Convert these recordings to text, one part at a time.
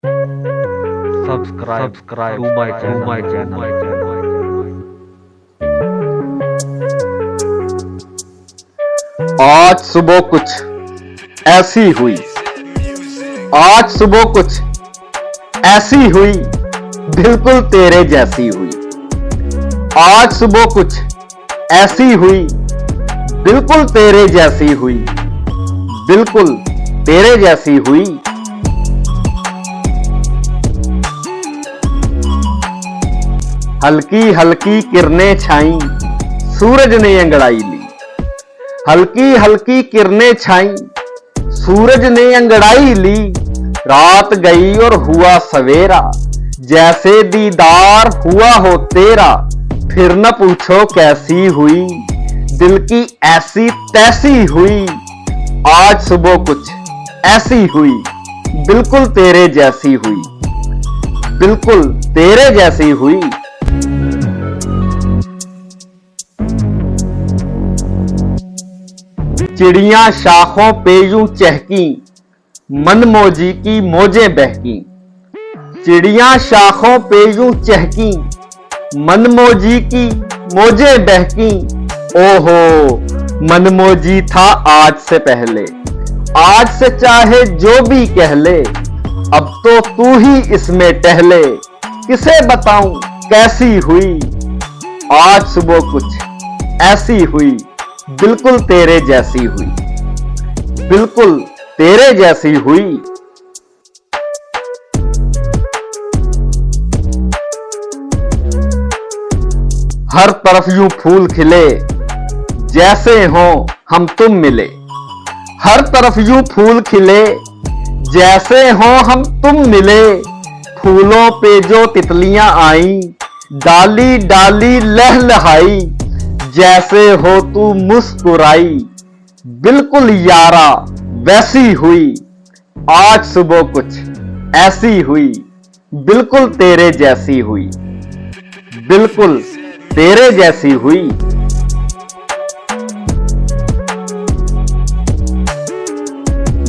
Subscribe to my channel. आज सुबह कुछ ऐसी हुई, आज सुबह कुछ ऐसी हुई, बिल्कुल तेरे जैसी हुई। आज सुबह कुछ ऐसी हुई, बिल्कुल तेरे जैसी हुई, बिल्कुल तेरे जैसी हुई। हल्की हल्की किरणें छाई, सूरज ने अंगड़ाई ली। हल्की हल्की किरणें छाई, सूरज ने अंगड़ाई ली। रात गई और हुआ सवेरा, जैसे दीदार हुआ हो तेरा। फिर न पूछो कैसी हुई, दिल की ऐसी तैसी हुई। आज सुबह कुछ ऐसी हुई, बिल्कुल तेरे जैसी हुई, बिल्कुल तेरे जैसी हुई। चिड़ियां शाखों पे यूं चहकी, मनमौजी की मौजें बहकी। चिड़ियां शाखों पे यूं चहकी, मनमौजी की मौजें बहकी। ओहो मनमौजी था आज से पहले, आज से चाहे जो भी कह ले। अब तो तू ही इसमें टहले, किसे बताऊं कैसी हुई। आज सुबह कुछ ऐसी हुई, बिल्कुल तेरे जैसी हुई, बिल्कुल तेरे जैसी हुई। हर तरफ यूं फूल खिले, जैसे हो हम तुम मिले। हर तरफ यूं फूल खिले, जैसे हो हम तुम मिले। फूलों पे जो तितलियां आई, डाली डाली लहलहाई। जैसे हो तू मुस्कुराई, बिल्कुल यारा वैसी हुई। आज सुबह कुछ ऐसी हुई, बिल्कुल तेरे जैसी हुई, बिल्कुल तेरे जैसी हुई।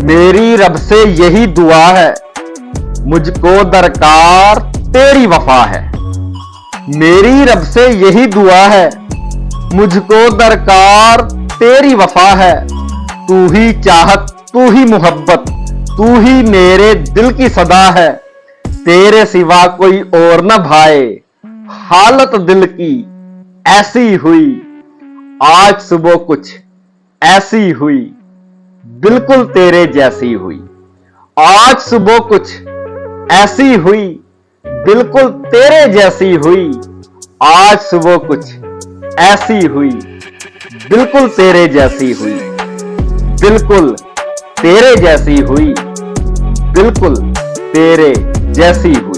मेरी रब से यही दुआ है, मुझको दरकार तेरी वफा है। मेरी रब से यही दुआ है, मुझको दरकार तेरी वफा है। तू ही चाहत, तू ही मोहब्बत, तू ही मेरे दिल की सदा है। तेरे सिवा कोई और न भाए, हालत दिल की ऐसी हुई। आज सुबह कुछ ऐसी हुई, बिल्कुल तेरे जैसी हुई। आज सुबह कुछ ऐसी हुई, बिल्कुल तेरे जैसी हुई। आज सुबह कुछ ऐसी हुई, बिल्कुल तेरे जैसी हुई, बिल्कुल तेरे जैसी हुई, बिल्कुल तेरे जैसी हुई।